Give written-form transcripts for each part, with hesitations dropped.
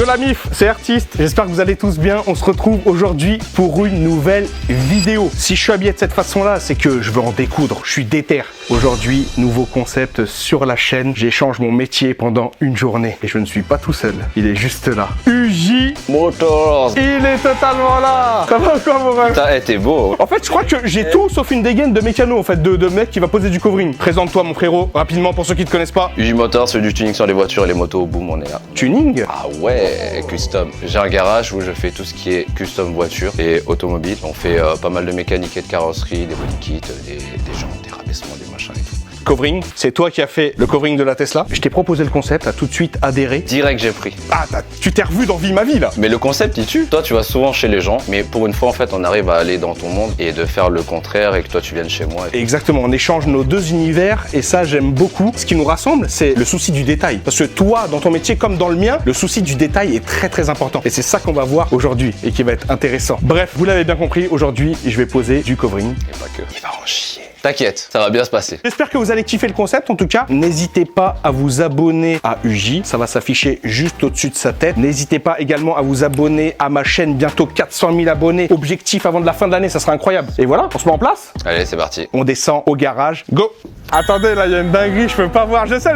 Yo la mif, c'est Artiste, j'espère que vous allez tous bien. On se retrouve aujourd'hui pour une nouvelle vidéo. Si je suis habillé de cette façon-là, c'est que je veux en découdre, je suis déter. Aujourd'hui, nouveau concept sur la chaîne. J'échange mon métier pendant une journée. Et je ne suis pas tout seul, il est juste là. UJ Motors. Il est totalement là. Ça va encore mon rêve? T'as été beau. En fait, je crois que j'ai tout sauf une dégaine de mécano, en fait, de mec qui va poser du covering. Présente-toi mon frérot, rapidement pour ceux qui ne te connaissent pas. UJ Motors, c'est du tuning sur les voitures et les motos. Boum, on est là. Tuning? Ah ouais, custom. J'ai un garage où je fais tout ce qui est custom voiture et automobile. On fait pas mal de mécanique et de carrosserie, des body kits, des jantes, des rabaissements, des machins et tout. Covering, c'est toi qui as fait le covering de la Tesla. Je t'ai proposé le concept, t'as tout de suite adhéré. Direct, j'ai pris. Ah, tu t'es revu dans Vie ma vie là. Mais le concept, il tue. Toi, tu vas souvent chez les gens, mais pour une fois, en fait, on arrive à aller dans ton monde et de faire le contraire et que toi, tu viennes chez moi. Exactement, on échange nos deux univers et ça, j'aime beaucoup. Ce qui nous rassemble, c'est le souci du détail. Parce que toi, dans ton métier comme dans le mien, le souci du détail est très très important. Et c'est ça qu'on va voir aujourd'hui et qui va être intéressant. Bref, vous l'avez bien compris, aujourd'hui, je vais poser du covering. Et pas que. Il va en chier. T'inquiète, ça va bien se passer. J'espère que vous allez kiffer le concept. En tout cas, n'hésitez pas à vous abonner à UJ. Ça va s'afficher juste au-dessus de sa tête. N'hésitez pas également à vous abonner à ma chaîne. Bientôt 400 000 abonnés. Objectif avant de la fin de l'année, ça sera incroyable. Et voilà, on se met en place. Allez, c'est parti. On descend au garage. Go! Attendez, là, il y a une dinguerie, je peux pas voir. Je sais.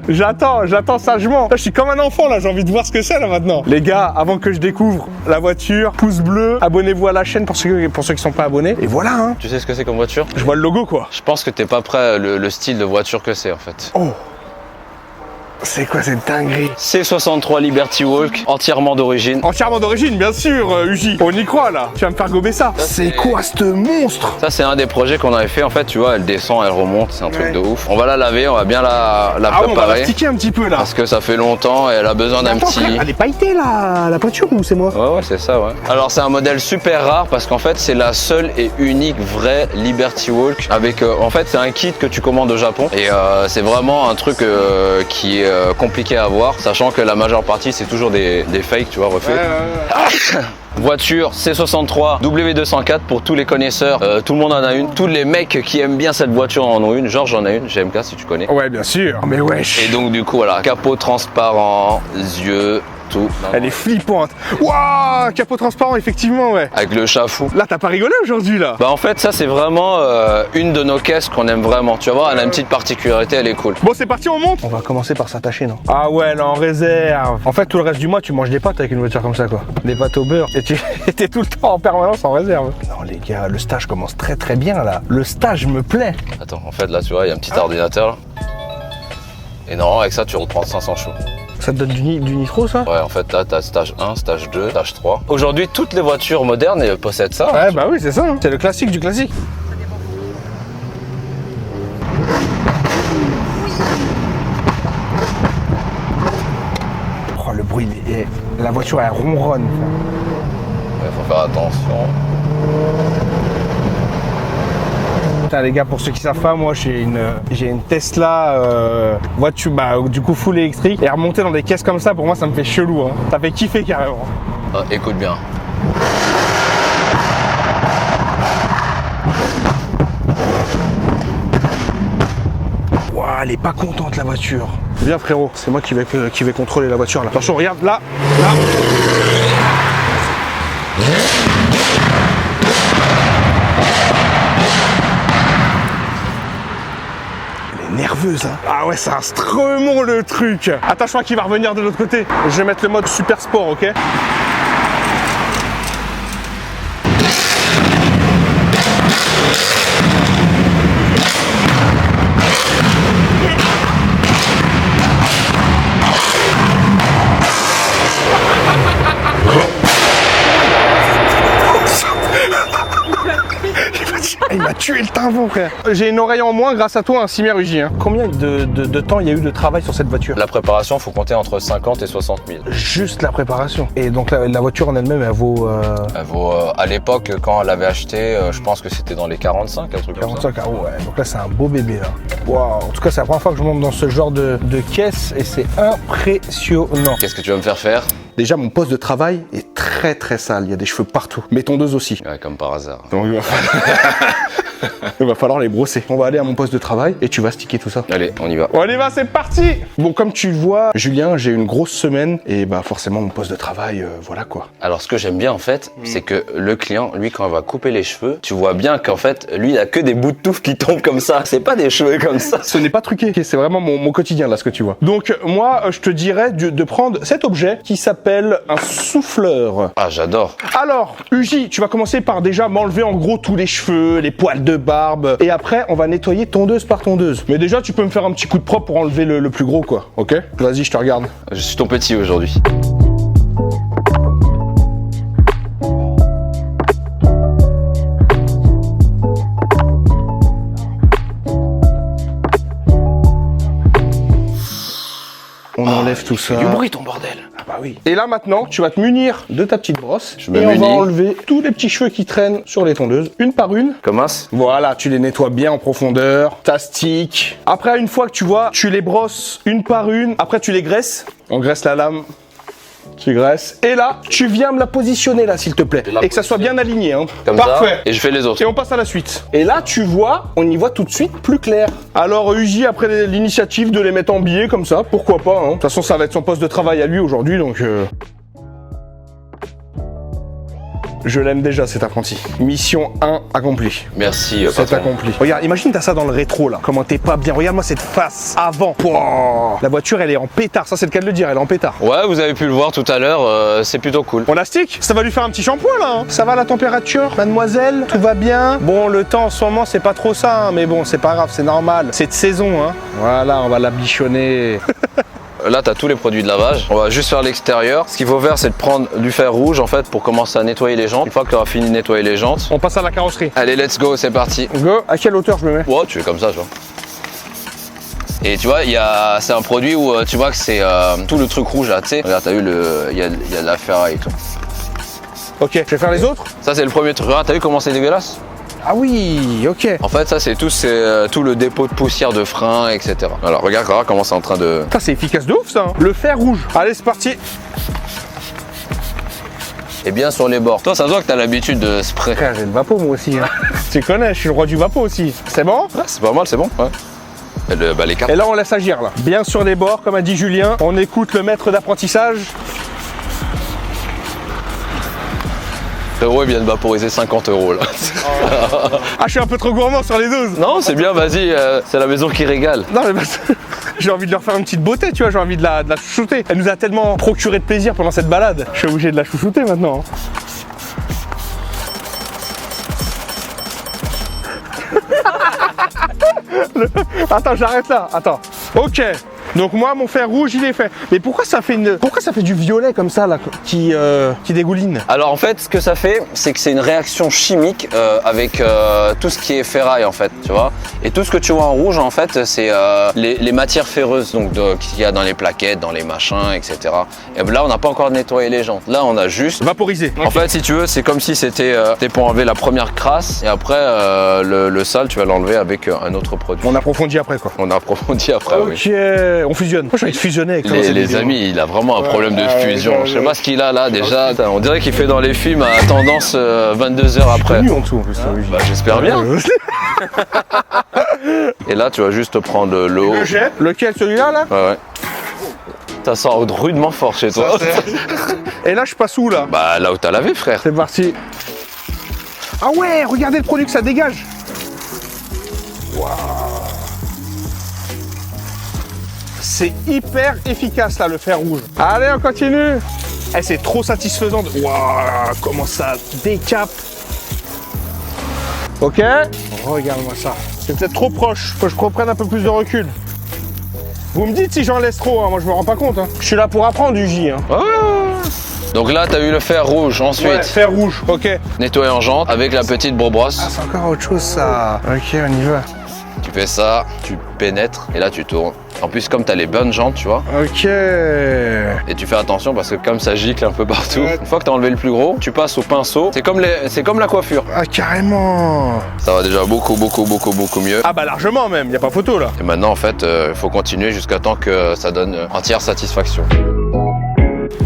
J'attends sagement. Là, je suis comme un enfant, là, j'ai envie de voir ce que c'est, là, maintenant. Les gars, avant que je découvre la voiture, pouce bleu, abonnez-vous à la chaîne pour ceux qui sont pas abonnés. Et voilà, hein. Tu sais ce que c'est comme voiture? Je vois le logo, quoi. Je pense que t'es pas prêt le style de voiture que c'est, en fait. Oh! C'est quoi cette dinguerie? C63 Liberty Walk, entièrement d'origine. Entièrement d'origine, bien sûr, UJ. On y croit, là. Tu vas me faire gober ça. C'est quoi, ce monstre? Ça, c'est un des projets qu'on avait fait. En fait, tu vois, elle descend, elle remonte. C'est un truc de ouf. On va la laver, on va bien la préparer. On va la sticker un petit peu, là. Parce que ça fait longtemps et elle a besoin d'un petit... Frère, elle est pailletée, la peinture, ou c'est moi? Ouais, c'est ça, ouais. Alors, c'est un modèle super rare parce qu'en fait, c'est la seule et unique vraie Liberty Walk. Avec, en fait, c'est un kit que tu commandes au Japon. Et c'est vraiment un truc qui est compliqué à avoir, sachant que la majeure partie, c'est toujours des fakes, tu vois, refaits. Voiture C63 W204 pour tous les connaisseurs, tout le monde en a une. Tous les mecs qui aiment bien cette voiture en ont une. Georges en a une, GMK si tu connais. Ouais, bien sûr, mais wesh. Et donc du coup, voilà, capot transparent, yeux, tout. Elle est flippante. Waouh, capot transparent, effectivement, ouais. Avec le chafou. Là, t'as pas rigolé aujourd'hui, là? Bah en fait, ça c'est vraiment une de nos caisses qu'on aime vraiment. Tu vas voir, elle a une petite particularité, elle est cool. Bon, c'est parti, on monte. On va commencer par s'attacher, non? Ah ouais, là, en réserve. En fait, tout le reste du mois, tu manges des pâtes avec une voiture comme ça, quoi. Des pâtes au beurre. Et tu étais tout le temps en permanence en réserve. Non, les gars, le stage commence très très bien, là. Le stage me plaît. Attends, en fait, là, tu vois, il y a un petit ordinateur, là. Et non, avec ça, tu reprends 500 chevaux. Ça te donne du nitro, ça? Ouais, en fait, t'as stage 1, stage 2, stage 3. Aujourd'hui, toutes les voitures modernes possèdent ça. Ouais, bah oui, c'est ça. C'est le classique du classique. Oh, le bruit, la voiture, elle ronronne. Ouais, faut faire attention. Putain, les gars, pour ceux qui savent pas, moi j'ai une Tesla voiture, bah, du coup full électrique, et remonter dans des caisses comme ça, pour moi ça me fait chelou, hein. Ça fait kiffer carrément. Ah, écoute bien. Ouah, elle est pas contente la voiture. Viens frérot, c'est moi qui vais contrôler la voiture là. Attention, regarde là. Nerveuse, hein. Ah ouais, c'est un stremon le truc. Attends, je crois qu'il va revenir de l'autre côté. Je vais mettre le mode super sport, ok? Il m'a tué le tympan, frère. J'ai une oreille en moins grâce à toi, un Cimer UJ. Hein. Combien de temps il y a eu de travail sur cette voiture? La préparation, faut compter entre 50 et 60 000. Juste la préparation. Et donc la voiture en elle-même, elle vaut... Elle vaut, à l'époque, quand elle l'avait achetée, je pense que c'était dans les 45, un truc 45 comme ça. Ouais. Donc là, c'est un beau bébé, là. Waouh. En tout cas, c'est la première fois que je monte dans ce genre de caisse et c'est impressionnant. Qu'est-ce que tu vas me faire faire? Déjà, mon poste de travail est très très sale, il y a des cheveux partout. Mes tondeuses aussi. Ouais, comme par hasard. Donc, il va falloir les brosser. On va aller à mon poste de travail et tu vas sticker tout ça. Allez, on y va. On y va, c'est parti. Bon, comme tu le vois, Julien, j'ai une grosse semaine et bah forcément mon poste de travail, voilà quoi. Alors ce que j'aime bien en fait, c'est que le client, lui, quand il va couper les cheveux, tu vois bien qu'en fait, lui, il a que des bouts de touffe qui tombent comme ça. C'est pas des cheveux comme ça. Ce n'est pas truqué, c'est vraiment mon quotidien là, ce que tu vois. Donc moi, je te dirais de prendre cet objet qui s'appelle un souffleur. Ah, j'adore. Alors, Uji, tu vas commencer par déjà m'enlever en gros tous les cheveux, les poils de barbe, et après on va nettoyer tondeuse par tondeuse. Mais déjà, tu peux me faire un petit coup de propre pour enlever le plus gros quoi, ok? Vas-y, je te regarde. Je suis ton petit aujourd'hui. On enlève tout ça. Du bruit ton bordel. Ah bah oui. Et là maintenant, tu vas te munir de ta petite brosse Je me et on va munis. enlever tous les petits cheveux qui traînent sur les tondeuses, une par une. Commence. Voilà, tu les nettoies bien en profondeur, tastique. Après, une fois que tu vois, tu les brosses une par une. Après, tu les graisses. On graisse la lame. Tu graisses. Et là, tu viens me la positionner là, s'il te plaît. Et que ça soit bien aligné. Hein. Comme Parfait. ça. Et je fais les autres. Et on passe à la suite. Et là, tu vois, on y voit tout de suite plus clair. Alors, Uji a pris l'initiative de les mettre en billets comme ça. Pourquoi pas, hein. De toute façon, ça va être son poste de travail à lui aujourd'hui, donc... Je l'aime déjà, cet apprenti. Mission 1 accomplie. Merci, C'est patron. accompli. Regarde, imagine t'as ça dans le rétro là. Comment t'es pas bien. Regarde-moi cette face avant. Pouah. La voiture, elle est en pétard. Ça, c'est le cas de le dire. Elle est en pétard. Ouais, vous avez pu le voir tout à l'heure, c'est plutôt cool. On la stick. Ça va lui faire un petit shampoing là. Hein. Ça va la température, mademoiselle? Tout va bien? Bon, le temps en ce moment, c'est pas trop ça. Hein, mais bon, c'est pas grave, c'est normal. C'est de saison. Hein. Voilà, on va la bichonner. Là, tu as tous les produits de lavage. On va juste faire l'extérieur. Ce qu'il faut faire, c'est de prendre du fer rouge en fait pour commencer à nettoyer les jantes. Une fois que tu auras fini de nettoyer les jantes, On passe à la carrosserie. allez, let's go, c'est parti. Go. À quelle hauteur je me mets? Ouais, tu fais comme ça, tu vois. Et tu vois, c'est un produit où tu vois que c'est tout le truc rouge là, tu sais. Regarde, t'as vu, il y a de la ferraille et tout. Ok, je vais faire les autres. Ça, c'est le premier truc. Regarde, t'as vu comment c'est dégueulasse? Ah oui, ok. En fait, ça, c'est tout le dépôt de poussière de frein, etc. Alors, regarde comment c'est en train de... Ça, c'est efficace de ouf ça. Hein. Le fer rouge. Allez, c'est parti. Et bien sur les bords. Toi, ça se voit que t'as l'habitude de spray. Frère, j'ai le vapeau moi aussi. Hein. Tu connais, je suis le roi du vapeau aussi. C'est bon? Ouais, c'est pas mal, c'est bon. Ouais. Et les cartes. Et là, on laisse agir là. Bien sur les bords, comme a dit Julien. On écoute le maître d'apprentissage. Frérot, il vient de vaporiser 50 € là. Ah, je suis un peu trop gourmand sur les doses. Non, c'est bien, vas-y, c'est la maison qui régale. Non, mais parce que j'ai envie de leur faire une petite beauté, tu vois. J'ai envie de la chouchouter. Elle nous a tellement procuré de plaisir pendant cette balade. Je suis obligé de la chouchouter maintenant. Attends, j'arrête là. Attends. Ok. Donc moi, mon fer rouge, il est fait. Mais pourquoi ça fait du violet comme ça là, qui dégouline? Alors en fait, ce que ça fait, c'est que c'est une réaction chimique avec tout ce qui est ferraille en fait, tu vois. Et tout ce que tu vois en rouge en fait, c'est les matières ferreuses donc qu'il y a dans les plaquettes, dans les machins, etc. Et là, on n'a pas encore nettoyé les jantes. Là, on a juste Vaporisé. En fait, si tu veux, c'est comme si c'était pour enlever la première crasse et après le sale, tu vas l'enlever avec un autre produit. On approfondit après quoi. On approfondit après, oui. Ok, on fusionne. Moi, j'ai envie de fusionner avec toi. Les amis, il a vraiment un problème de fusion. Je sais pas ce qu'il a là déjà. On dirait qu'il fait dans les films à tendance 22 heures après. Nu en dessous en plus. Oui. Bah, j'espère bien. Et là, tu vas juste prendre le haut. Le jet. Lequel, celui-là là? Ouais. Ça sent rudement fort chez toi. Et là, je passe où là? Bah là où t'as lavé, frère. C'est parti. Ah ouais, regardez le produit que ça dégage. Waouh. C'est hyper efficace là, le fer rouge. Allez, on continue. Eh, c'est trop satisfaisant. Waouh, comment ça décape. Ok. Regarde-moi ça. C'est peut-être trop proche. Faut que je reprenne un peu plus de recul. Vous me dites si j'en laisse trop, hein. Moi je me rends pas compte. Hein. Je suis là pour apprendre du J. Hein. Donc là, t'as eu le fer rouge. Ensuite, Ouais, fer rouge, ok. nettoyer en jante avec la petite brosse. Ah, c'est encore autre chose ça. Ok, on y va. Tu fais ça, tu pénètres et là tu tournes. En plus, comme tu as les bonnes jantes, tu vois. Ok. Et tu fais attention parce que comme ça gicle un peu partout, une fois que tu as enlevé le plus gros, tu passes au pinceau. C'est comme la coiffure. Ah, carrément. Ça va déjà beaucoup mieux. Ah bah largement même, y a pas photo là. Et maintenant, en fait, il faut continuer jusqu'à temps que ça donne entière satisfaction.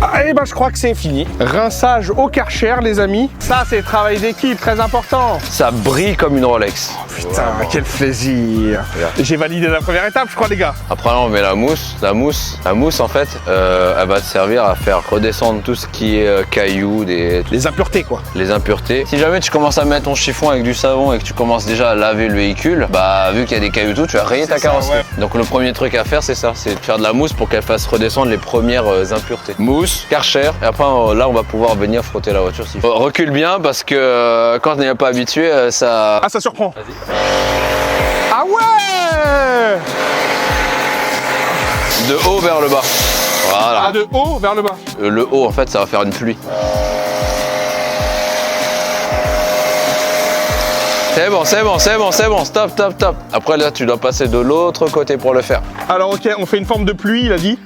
Ah, et ben je crois que c'est fini. Rinçage au Karcher, les amis. Ça, c'est travail d'équipe, très important. Ça brille comme une Rolex. Putain, quel plaisir. J'ai validé la première étape, je crois, les gars. Après là on met la mousse. La mousse en fait, elle va te servir à faire redescendre tout ce qui est cailloux, Les impuretés, quoi. les impuretés. Si jamais tu commences à mettre ton chiffon avec du savon et que tu commences déjà à laver le véhicule, bah vu qu'il y a des cailloux tout, tu vas rayer ta carrosserie. Ouais. Donc le premier truc à faire c'est ça, c'est de faire de la mousse pour qu'elle fasse redescendre les premières impuretés. Mousse, Karcher, et après là on va pouvoir venir frotter la voiture. Recule bien parce que quand on n'est pas habitué, ça... Ah, ça surprend. Vas-y. Ah ouais! De haut vers le bas. Voilà. Ah, de haut vers le bas. Le haut en fait ça va faire une pluie. C'est bon, c'est bon, c'est bon, c'est bon, stop, stop, stop. Après là tu dois passer de l'autre côté pour le faire. Alors ok, on fait une forme de pluie, il a dit.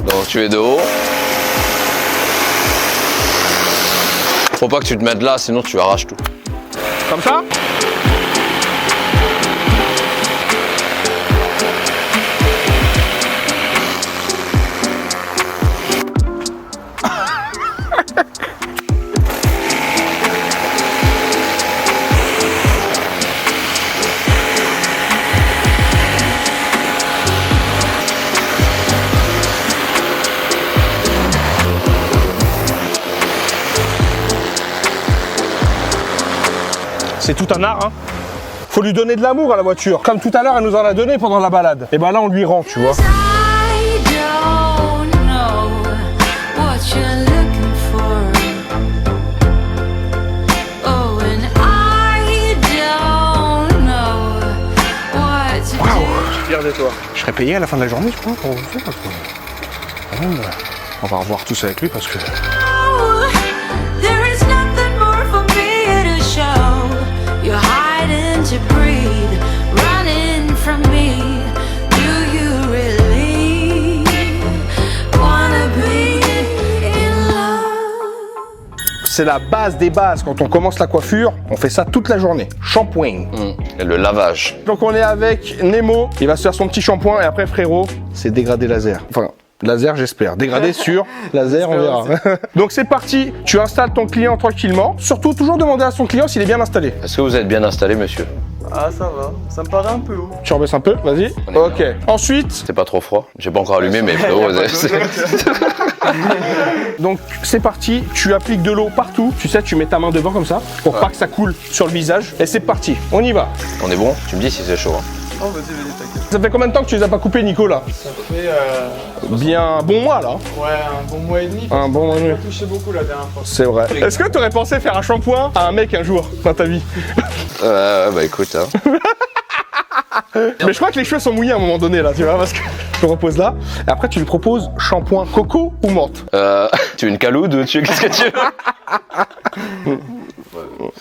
Donc tu es de haut. Faut pas que tu te mettes là, sinon tu arraches tout. Comme ça? C'est tout un art, hein. Faut lui donner de l'amour à la voiture. Comme tout à l'heure, elle nous en a donné pendant la balade. Et ben là, on lui rend, tu vois. Fier de toi. Je serais payé à la fin de la journée, je crois, pour vous faire. On va revoir tout ça avec lui parce que... To breathe, running from me. Do you really wanna be in love? C'est la base des bases. Quand on commence la coiffure, on fait ça toute la journée. Shampoing. Et le lavage. Donc on est avec Nemo. Il va se faire son petit shampoing et après, frérot, c'est dégradé laser. Enfin, laser, j'espère. Dégradé sur laser, on verra. Donc c'est parti. Tu installes ton client tranquillement. Surtout, toujours demander à son client s'il est bien installé. Est-ce que vous êtes bien installé, monsieur? Ah ça va, ça me paraît un peu haut. Tu rebaisses un peu, vas-y. Ok. Ensuite, C'est pas trop froid? J'ai pas encore allumé, mais frérot, donc c'est parti. Tu appliques de l'eau partout. Tu sais, tu mets ta main devant comme ça pour pas que ça coule sur le visage. Et c'est parti. On y va. on est bon? Tu me dis si c'est chaud. Hein. Oh vas-y, t'inquiète. Ça fait combien de temps que tu les as pas coupés, Nico, là? Ça fait Bien un bon mois, là. ouais, un bon mois et demi. Un bon mois et J'ai demi. pas touché beaucoup la dernière fois. C'est vrai. Est-ce que tu aurais pensé faire un shampoing à un mec un jour dans ta vie? Bah écoute, hein. Mais je crois que les cheveux sont mouillés à un moment donné, là, tu vois, parce que je me repose là. Et après, tu lui proposes shampoing coco ou menthe? Tu veux une caloute ou qu'est-ce que tu veux?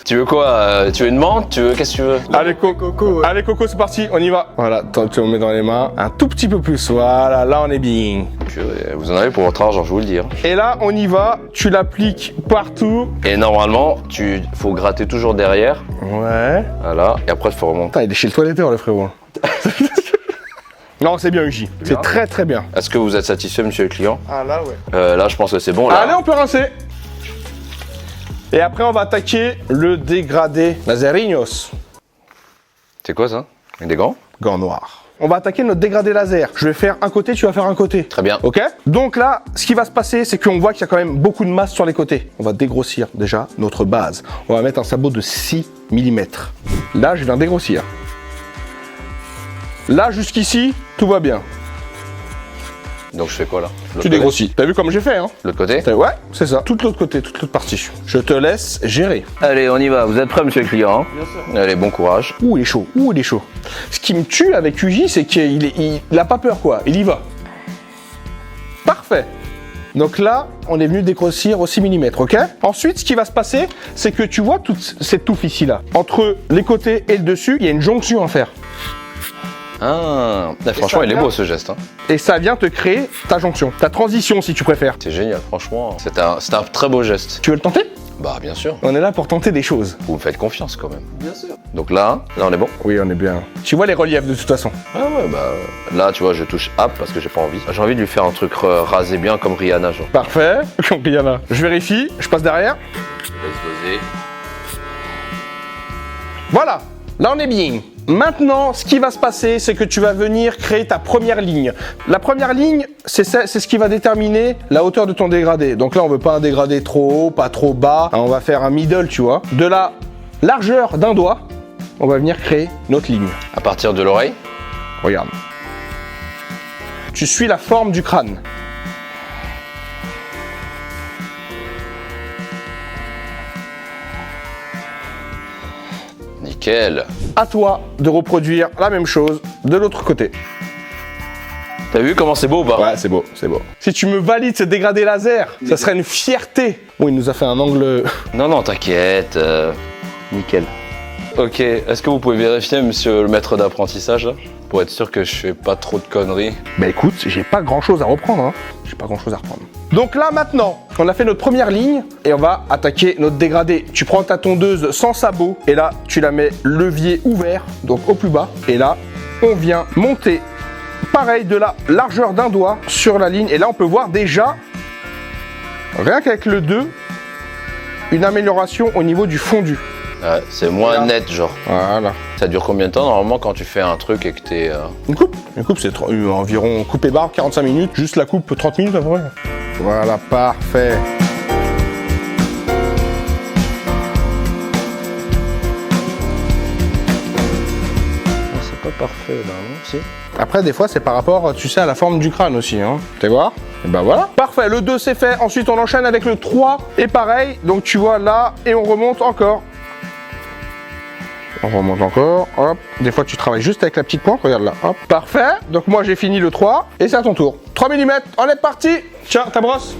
Tu veux quoi? Tu veux une menthe? Qu'est-ce que tu veux? Allez, Coco, ouais. Allez, Coco, c'est parti, on y va. Voilà, tu me mets dans les mains. Un tout petit peu plus, voilà, là, on est bien. Vous en avez pour votre argent, je vous le dis. Hein. Et là, on y va, tu l'appliques partout. Et normalement, faut gratter toujours derrière. Ouais. Voilà. Et après, il faut remonter. Putain, il est chez le toiletteur, le frérot. Non, c'est bien, Uji. C'est très, très bien. Est-ce que vous êtes satisfait, monsieur le client? Ah là ouais. Là, je pense que c'est bon. Là. Allez, on peut rincer. Et après, on va attaquer le dégradé Laserinos. C'est quoi ça? Avec des gants? Gants noirs. On va attaquer notre dégradé laser. Je vais faire un côté, tu vas faire un côté. Très bien. Ok? Donc là, ce qui va se passer, c'est qu'on voit qu'il y a quand même beaucoup de masse sur les côtés. On va dégrossir déjà notre base. On va mettre un sabot de 6 mm. Là, je viens dégrossir. Là, jusqu'ici, tout va bien. Donc je fais quoi là? Tu dégrossis. T'as vu comme j'ai fait, hein? L'autre côté? Ouais, c'est ça. Tout l'autre côté, toute l'autre partie. Je te laisse gérer. Allez, on y va. Vous êtes prêts, monsieur le client? Hein? Bien sûr. Allez, bon courage. Ouh, il est chaud. Ouh, il est chaud. Ce qui me tue avec Uji, c'est qu'il a pas peur, quoi. Il y va. Parfait. Donc là, on est venu dégrossir au 6 mm, ok? Ensuite, ce qui va se passer, c'est que tu vois toute cette touffe ici, là. Entre les côtés et le dessus, il y a une jonction à faire. Ah, franchement, il est beau ce geste. Hein. Et ça vient te créer ta jonction, ta transition, si tu préfères. C'est génial, franchement. C'est un très beau geste. Tu veux le tenter? Bah bien sûr, On est là pour tenter des choses. vous me faites confiance quand même. Bien sûr. Donc là on est bon. Oui, on est bien. Tu vois les reliefs de toute façon. Ah ouais, bah là tu vois je touche app parce que j'ai pas envie. J'ai envie de lui faire un truc rasé bien comme Rihanna genre. Parfait. Comme Rihanna. Je vérifie, je passe derrière. Laisse doser. Voilà, là on est bien. Maintenant, ce qui va se passer, c'est que tu vas venir créer ta première ligne. La première ligne, c'est ce qui va déterminer la hauteur de ton dégradé. Donc là, on veut pas un dégradé trop haut, pas trop bas. On va faire un middle, tu vois. De la largeur d'un doigt, on va venir créer notre ligne. À partir de l'oreille. Regarde. Tu suis la forme du crâne. Nickel. À toi de reproduire la même chose de l'autre côté. T'as vu comment c'est beau ou pas? Ouais, c'est beau, c'est beau. Si tu me valides ce dégradé laser, ça serait une fierté. Bon, il nous a fait un angle... Non, non, t'inquiète. Nickel. Ok, est-ce que vous pouvez vérifier, monsieur le maître d'apprentissage, là, pour être sûr que je fais pas trop de conneries? Bah écoute, j'ai pas grand chose à reprendre, hein. J'ai pas grand chose à reprendre. Donc là, maintenant, on a fait notre première ligne et on va attaquer notre dégradé. Tu prends ta tondeuse sans sabot et là, tu la mets levier ouvert, donc au plus bas. Et là, on vient monter, pareil, de la largeur d'un doigt sur la ligne. Et là, on peut voir déjà, rien qu'avec le 2, une amélioration au niveau du fondu. Ouais, c'est moins Regarde. net, genre. Voilà. Ça dure combien de temps, normalement, quand tu fais un truc et que t'es... Une coupe, c'est environ coupe et barre, 45 minutes. Juste la coupe, 30 minutes à peu près. Voilà, parfait. C'est pas parfait, là, non? Si. Après, des fois, c'est par rapport, tu sais, à la forme du crâne aussi, hein. Tu vois? Et ben voilà. Parfait, le 2 c'est fait. Ensuite, on enchaîne avec le 3. Et pareil, donc tu vois là, et on remonte encore. On remonte encore, hop. Des fois, tu travailles juste avec la petite pointe, regarde là, hop. Parfait. Donc moi, j'ai fini le 3, et c'est à ton tour. 3 mm, on est parti. Tiens, ta brosse.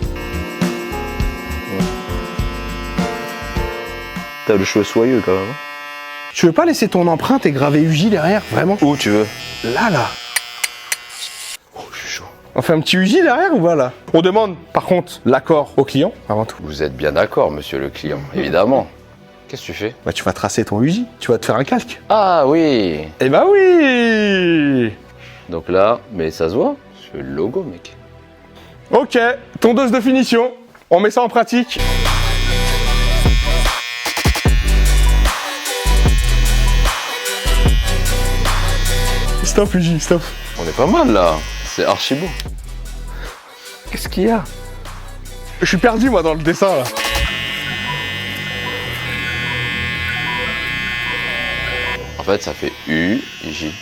T'as le cheveu soyeux, quand même. Tu veux pas laisser ton empreinte et graver UJ derrière, vraiment? Où tu veux? Là, là. Oh, je suis chaud. On fait un petit UJ derrière ou voilà? On demande, par contre, l'accord au client, avant tout. Vous êtes bien d'accord, monsieur le client, évidemment. Qu'est-ce que tu fais? Bah, tu vas tracer ton UJ, tu vas te faire un calque. Ah oui. Eh bah oui. Donc là, mais ça se voit, c'est le logo, mec. Ok, tondeuse de finition, on met ça en pratique. Stop UJ, stop. On est pas mal, là. C'est archi beau. Qu'est-ce qu'il y a? Je suis perdu moi dans le dessin là. En fait, ça fait U, J.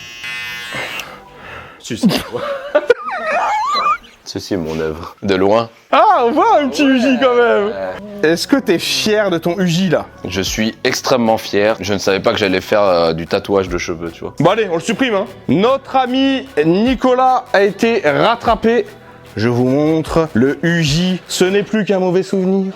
Ceci est mon œuvre. De loin. Ah, on voit un petit UJ quand même. Est-ce que t'es fier de ton UJ là? Je suis extrêmement fier. Je ne savais pas que j'allais faire du tatouage de cheveux, tu vois. Bon allez, on le supprime hein. Notre ami Nicolas a été rattrapé. Je vous montre le UJ. Ce n'est plus qu'un mauvais souvenir.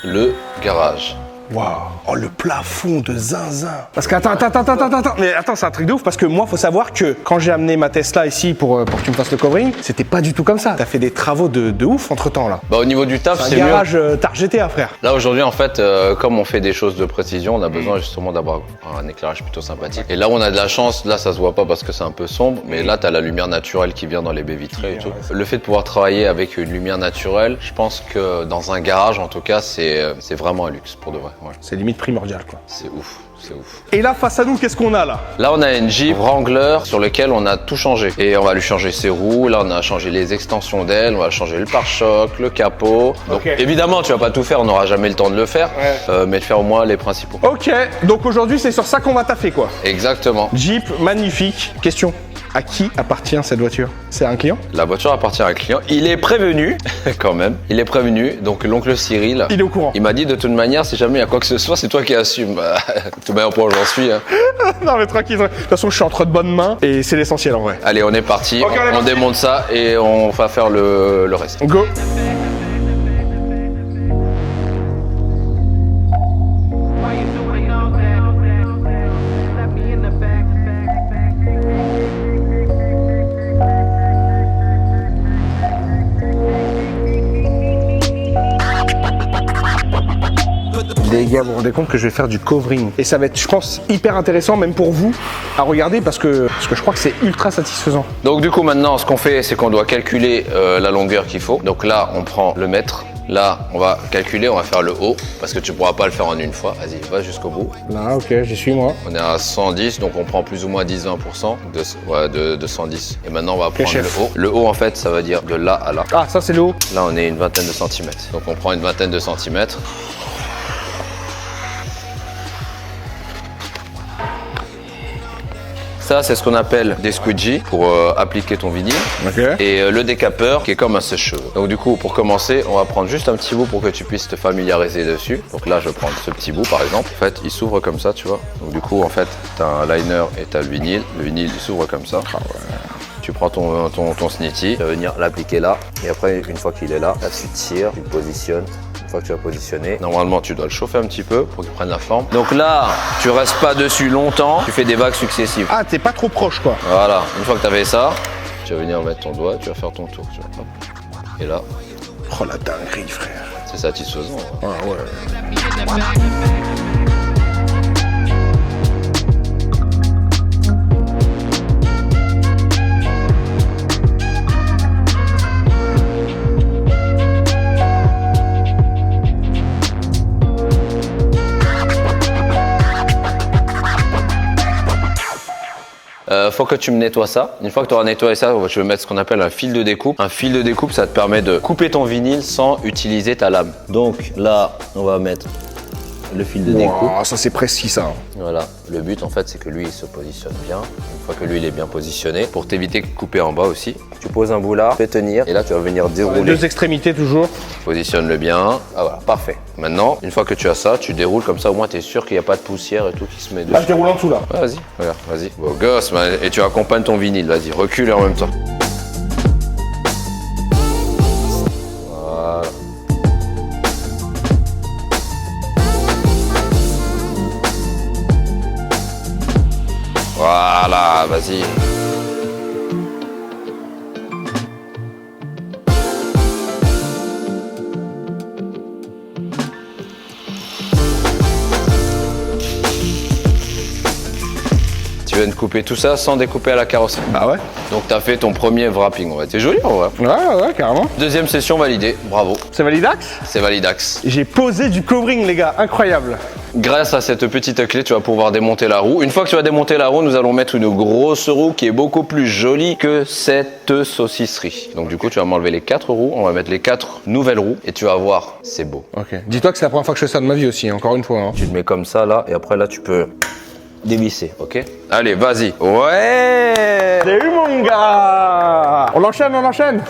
Le garage. Waouh, oh le plafond de zinzin. Parce que attends. Mais attends, c'est un truc de ouf parce que moi, faut savoir que quand j'ai amené ma Tesla ici pour que tu me fasses le covering, c'était pas du tout comme ça. T'as fait des travaux de ouf entre temps là. Bah au niveau du taf, C'est c'est un mieux. garage Tar GTA, frère. Là aujourd'hui en fait, comme on fait des choses de précision, on a besoin justement d'avoir un éclairage plutôt sympathique. Et là où on a de la chance, là ça se voit pas parce que c'est un peu sombre, mais là t'as la lumière naturelle qui vient dans les baies vitrées et tout. Le fait de pouvoir travailler avec une lumière naturelle, je pense que dans un garage en tout cas, c'est vraiment un luxe pour de vrai. Ouais. C'est limite primordial quoi. C'est ouf, c'est ouf. Et là, face à nous, qu'est-ce qu'on a là? Là on a une Jeep Wrangler sur lequel on a tout changé. Et on va lui changer ses roues, là on a changé les extensions d'ailes, on va changer le pare-choc, le capot. Donc Ok. évidemment tu vas pas tout faire, on n'aura jamais le temps de le faire, mais de faire au moins les principaux. Ok, donc aujourd'hui, c'est sur ça qu'on va taffer quoi. Exactement. Jeep, magnifique. Question. À qui appartient cette voiture? C'est à un client? La voiture appartient à un client. Il est prévenu, quand même. Il est prévenu. Donc l'oncle Cyril, Il est au courant. il m'a dit de toute manière, si jamais il y a quoi que ce soit, c'est toi qui assume. Bah, de toute manière, pour j'en suis. Hein. Non mais tranquille. De toute façon, je suis entre de bonnes mains et c'est l'essentiel en vrai. Allez, on est parti. Ok, on est on parti. démonte ça et on va faire le reste. Go. Why you doing all that? Let me in Les gars, vous vous rendez compte que je vais faire du covering. Et ça va être, je pense, hyper intéressant, même pour vous, à regarder parce que je crois que c'est ultra satisfaisant. Donc du coup maintenant ce qu'on fait c'est qu'on doit calculer la longueur qu'il faut. Donc là on prend le mètre. Là on va calculer, on va faire le haut parce que tu pourras pas le faire en une fois. Vas-y, va jusqu'au bout. Là, ok, j'y suis moi. On est à 110 donc on prend plus ou moins 10-20% de 110. Et maintenant on va prendre chef. le haut. Le haut en fait ça veut dire de là à là. Ah, ça c'est le haut. Là on est une vingtaine de centimètres. Donc on prend une vingtaine de centimètres. Ça, c'est ce qu'on appelle des squeegees pour appliquer ton vinyle. Ok. Et le décapeur qui est comme un sèche-cheveux. Donc du coup, pour commencer, on va prendre juste un petit bout pour que tu puisses te familiariser dessus. Donc là, je vais prendre ce petit bout par exemple. En fait, il s'ouvre comme ça, tu vois. Donc du coup, en fait, tu as un liner et tu as le vinyle. Le vinyle, il s'ouvre comme ça. Ah ouais. Tu prends ton snitty, tu vas venir l'appliquer là. Et après, une fois qu'il est là, tu tires, tu le positionnes. Une fois que tu as positionné, normalement tu dois le chauffer un petit peu pour qu'il prenne la forme. Donc là, tu restes pas dessus longtemps, tu fais des vagues successives. Ah, t'es pas trop proche quoi. Voilà, une fois que tu avais ça, tu vas venir mettre ton doigt, tu vas faire ton tour. Tu vois. Hop. Et là, Oh la dinguerie, frère. c'est satisfaisant. Ah ouais. Faut que tu me nettoies ça. Une fois que tu auras nettoyé ça, je vais mettre ce qu'on appelle un fil de découpe. Un fil de découpe, ça te permet de couper ton vinyle sans utiliser ta lame. Donc là, on va mettre le fil de découpe. Wow, ça c'est précis ça. Voilà. Le but en fait, c'est que lui, il se positionne bien. Une fois que lui, il est bien positionné, pour t'éviter de couper en bas aussi, tu poses un bout là, fais tenir, et là, tu vas venir dérouler. Deux extrémités toujours. Positionne-le bien. Ah voilà, parfait. Maintenant, une fois que tu as ça, tu déroules comme ça, au moins tu es sûr qu'il n'y a pas de poussière et tout qui se met dessus. Là, je déroule en dessous là. Ouais, vas-y, regarde, vas-y. Beau gosse, man. Et tu accompagnes ton vinyle, vas-y, recule en même temps. Voilà. Voilà, vas-y. Tu viens de couper tout ça sans découper à la carrosserie. Ah ouais. Donc tu as fait ton premier wrapping, on va dire. C'est joli en vrai. Ouais, carrément. Deuxième session validée, bravo. C'est validax. C'est validax. J'ai posé du covering les gars, incroyable. Grâce à cette petite clé, tu vas pouvoir démonter la roue. Une fois que tu vas démonter la roue, nous allons mettre une grosse roue qui est beaucoup plus jolie que cette saucisserie. Donc du coup, tu vas m'enlever les 4 roues, on va mettre les 4 nouvelles roues et tu vas voir, c'est beau. Ok. Dis-toi que c'est la première fois que je fais ça de ma vie aussi, encore une fois. Hein. Tu le mets comme ça là et après là, tu peux dévisser, ok? Allez, vas-y. Ouais! T'as eu mon gars. On l'enchaîne, on l'enchaîne.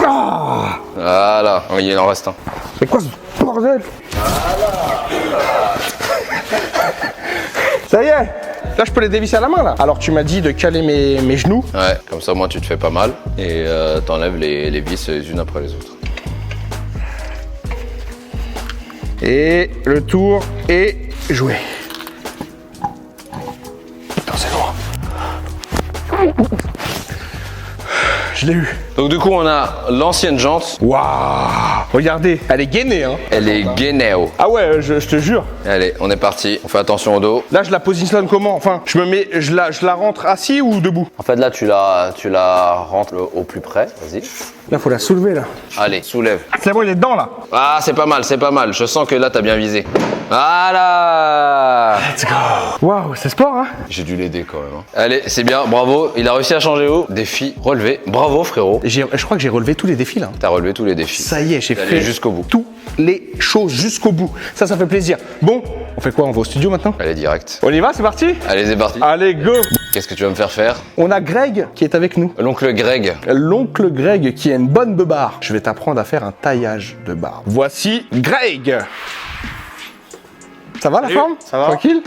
Ah. Voilà, il en reste un. C'est quoi ce bordel? Ça y est. Là, je peux les dévisser à la main là. Alors, tu m'as dit de caler mes genoux. Ouais, comme ça, moi, tu te fais pas mal et t'enlèves les vis les unes après les autres. Et le tour est joué. Putain, c'est lourd. Je l'ai eu. Donc du coup, on a l'ancienne jante. Waouh. Regardez, elle est gainée, hein. Elle est guénéo. Ah ouais, je te jure. Allez, on est parti. On fait attention au dos. Là, je la positionne comment? Enfin, je la rentre assis ou debout? En fait, là, tu la rentres au plus près. Vas-y. Là, faut la soulever là. Allez, soulève. C'est bon, il est dedans là. Ah, c'est pas mal, c'est pas mal. Je sens que là, t'as bien visé. Voilà. Let's go. Waouh, c'est sport, hein. J'ai dû l'aider quand même. Hein. Allez, c'est bien, bravo. Il a réussi à changer haut. Défi relevé. Bravo, frérot. Je crois que j'ai relevé tous les défis là. T'as relevé tous les défis. Ça y est, j'ai T'es fait allé jusqu'au bout. toutes les choses jusqu'au bout. Ça fait plaisir. Bon, on fait quoi? On va au studio maintenant? Allez, direct. On y va, c'est parti? Allez, c'est parti. Allez, go. Qu'est-ce que tu vas me faire faire? On a Greg qui est avec nous. L'oncle Greg. L'oncle Greg qui a une bonne beubare. Je vais t'apprendre à faire un taillage de barbe. Voici Greg. Ça va la forme? Ça va. Tranquille?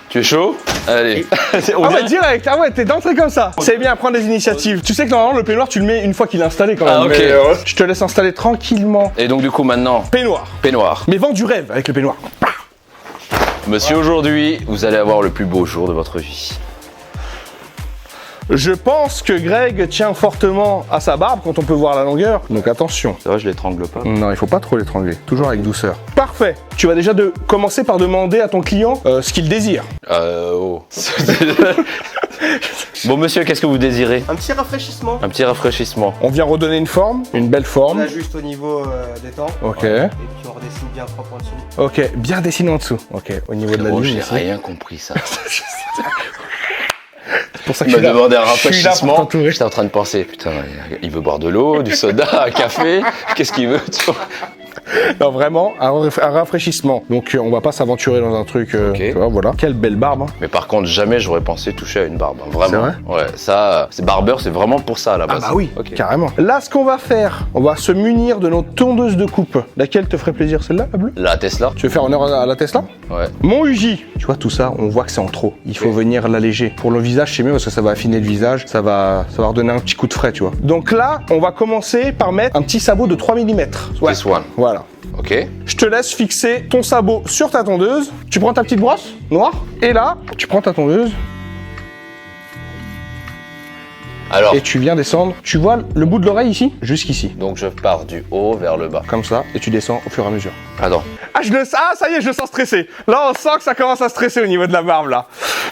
Tu es chaud? Allez. Ah ouais, direct, ah ouais, t'es d'entrée comme ça. C'est bien prendre des initiatives. Tu sais que normalement le peignoir tu le mets une fois qu'il est installé quand même. Ah, ok. Mais, je te laisse installer tranquillement. Et donc du coup maintenant, Peignoir. peignoir. Mais vends du rêve avec le peignoir. Monsieur, aujourd'hui, vous allez avoir le plus beau jour de votre vie. Je pense que Greg tient fortement à sa barbe quand on peut voir la longueur, donc attention. C'est vrai, je l'étrangle pas. Non, il faut pas trop l'étrangler, toujours avec douceur. Parfait. Tu vas déjà commencer par demander à ton client ce qu'il désire. Oh. Bon monsieur, qu'est-ce que vous désirez? Un petit rafraîchissement. Un petit rafraîchissement. On vient redonner une forme, une belle On forme. ajuste au niveau des temps. Ok. Et puis on redessine bien propre en dessous. Ok, bien dessiné en dessous. Ok, au niveau de la Oh, ligne. j'ai ici. rien compris ça. C'est pour ça que Il je m'a suis là. demandé un Je suis là pour rafraîchissement. t'entourer. J'étais en train de penser, putain, il veut boire de l'eau, du soda, un café. Qu'est-ce qu'il veut, tu vois? Non, vraiment, un rafraîchissement. Donc, on va pas s'aventurer dans un truc. Ok. Tu vois, voilà. Quelle belle barbe. Hein. Mais par contre, jamais j'aurais pensé toucher à une barbe. Hein. Vraiment. C'est vrai Ouais, ça, c'est barbeur, c'est vraiment pour ça à la base. Ah bah oui, Ok. carrément. Là, ce qu'on va faire, on va se munir de notre tondeuse de coupe. Laquelle te ferait plaisir, celle-là, la bleue? La Tesla? Tu veux faire honneur à la Tesla? Ouais. Mon Uji, tu vois tout ça, on voit que c'est en trop. Il faut venir l'alléger. Pour le visage, c'est mieux parce que ça va affiner le visage, ça va redonner un petit coup de frais, tu vois. Donc là, on va commencer par mettre un petit sabot de 3 mm. Ouais. This one. Voilà. Ok. Je te laisse fixer ton sabot sur ta tondeuse. Tu prends ta petite brosse noire et là, tu prends ta tondeuse Alors, et tu viens descendre. Tu vois le bout de l'oreille ici? Jusqu'ici. donc je pars du haut vers le bas. Comme ça, et tu descends au fur et à mesure. Attends. Ah, ça y est, je le sens stressé. Là, on sent que ça commence à stresser au niveau de la barbe, là.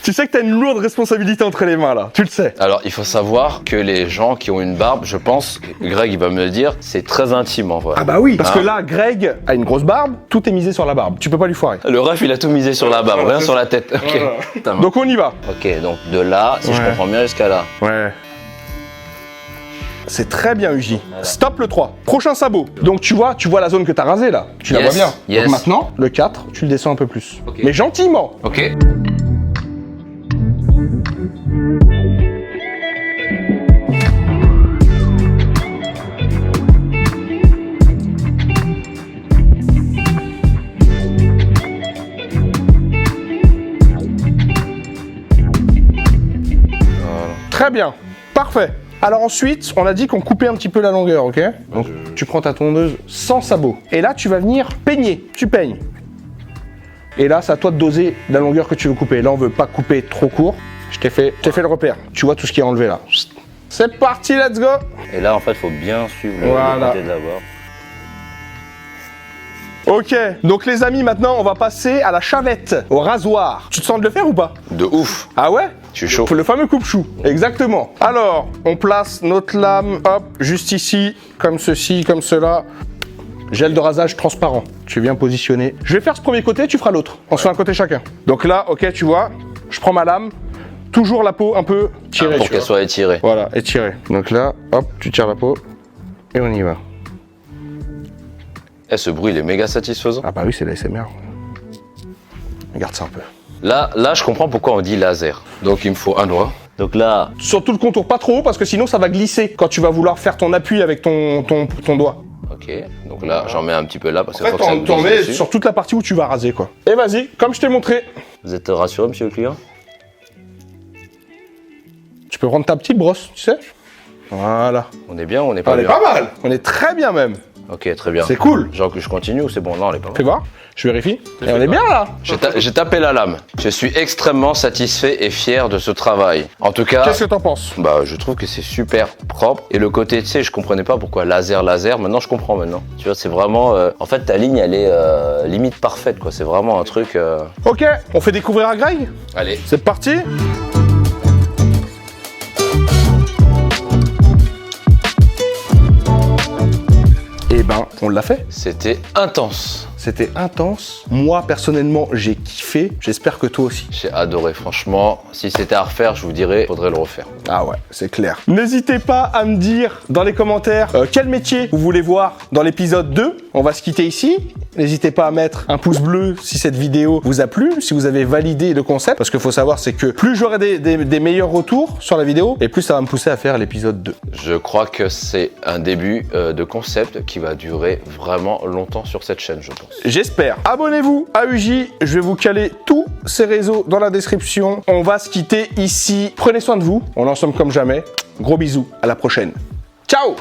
Tu sais que t'as une lourde responsabilité entre les mains, là. Tu le sais. Alors, il faut savoir que les gens qui ont une barbe, je pense, Greg, il va me le dire, c'est très intime en vrai. Ah bah oui. Parce Ah. que là, Greg a une grosse barbe, tout est misé sur la barbe. Tu peux pas lui foirer. Le ref, il a tout misé sur la barbe, rien sur la tête. Ok. Putain, Donc on y va. ok, donc de là, si je Ouais. comprends bien, jusqu'à là. Ouais. C'est très bien, Uji. Stop le 3. Prochain sabot. Donc tu vois la zone que t'as rasée, là. Tu la Yes, vois bien. yes. Donc maintenant, le 4, tu le descends un peu plus. Ok. Mais gentiment. Ok. Très bien. Parfait. Alors ensuite, on a dit qu'on coupait un petit peu la longueur, ok? Donc tu prends ta tondeuse sans sabot. Et là, tu vas venir peigner. Tu peignes. Et là, c'est à toi de doser la longueur que tu veux couper. Là, on veut pas couper trop court. Je t'ai fait le repère. Tu vois tout ce qui est enlevé là. C'est parti, let's go! Et là, en fait, il faut bien suivre le Voilà. côté de la barbe. Ok, donc les amis, maintenant, on va passer à la chavette, au rasoir. Tu te sens de le faire ou pas? De ouf. Ah ouais? Je suis chaud. Le fameux coupe-chou, exactement. Alors, on place notre lame, hop, juste ici, comme ceci, comme cela. Gel de rasage transparent. Tu viens positionner. Je vais faire ce premier côté, tu feras l'autre. On se fait un côté chacun. Donc là, ok, tu vois, je prends ma lame, toujours la peau un peu tirée. Pour tu qu'elle vois. soit étirée. Voilà, étirée. Donc là, hop, tu tires la peau et on y va. Eh, ce bruit, il est méga satisfaisant. Ah bah oui, c'est l'ASMR. Regarde ça un peu. Là, je comprends pourquoi on dit laser. Donc, il me faut un doigt. Donc là, Surtout le contour pas trop haut parce que sinon ça va glisser quand tu vas vouloir faire ton appui avec ton doigt. ok. Donc là, j'en mets un petit peu là parce En qu'il fait, faut que ça t'en glisse mets dessus. sur toute la partie où tu vas raser quoi. Et vas-y, comme je t'ai montré, Vous êtes rassuré, monsieur le client? tu peux prendre ta petite brosse, tu sais. Voilà. On est bien ou on n'est pas On est bien? pas mal. On est très bien même. Ok, très bien. C'est cool. Genre que je continue ou c'est bon? Non, on est pas Fais mal. voir, je vérifie. Et on est bien là. J'ai tapé la lame. Je suis extrêmement satisfait et fier de ce travail. En tout cas, Qu'est-ce que t'en penses? bah, je trouve que c'est super propre. Et le côté, tu sais, je comprenais pas pourquoi laser. Maintenant, je comprends maintenant. Tu vois, c'est vraiment... en fait, ta ligne, elle est limite parfaite, quoi. C'est vraiment un truc... Ok, on fait découvrir à Greg. Allez. C'est parti. Eh ben, on l'a fait. C'était intense. C'était intense. Moi, personnellement, j'ai kiffé. J'espère que toi aussi. J'ai adoré, franchement. Si c'était à refaire, je vous dirais, faudrait le refaire. Ah ouais, c'est clair. N'hésitez pas à me dire dans les commentaires quel métier vous voulez voir dans l'épisode 2. On va se quitter ici. N'hésitez pas à mettre un pouce bleu si cette vidéo vous a plu, si vous avez validé le concept. Parce qu'il faut savoir, c'est que plus j'aurai des meilleurs retours sur la vidéo, et plus ça va me pousser à faire l'épisode 2. Je crois que c'est un début de concept qui va durer vraiment longtemps sur cette chaîne, je pense. J'espère. Abonnez-vous à Uji. Je vais vous caler tous ces réseaux dans la description. On va se quitter ici. Prenez soin de vous. On est ensemble comme jamais. Gros bisous. À la prochaine. Ciao!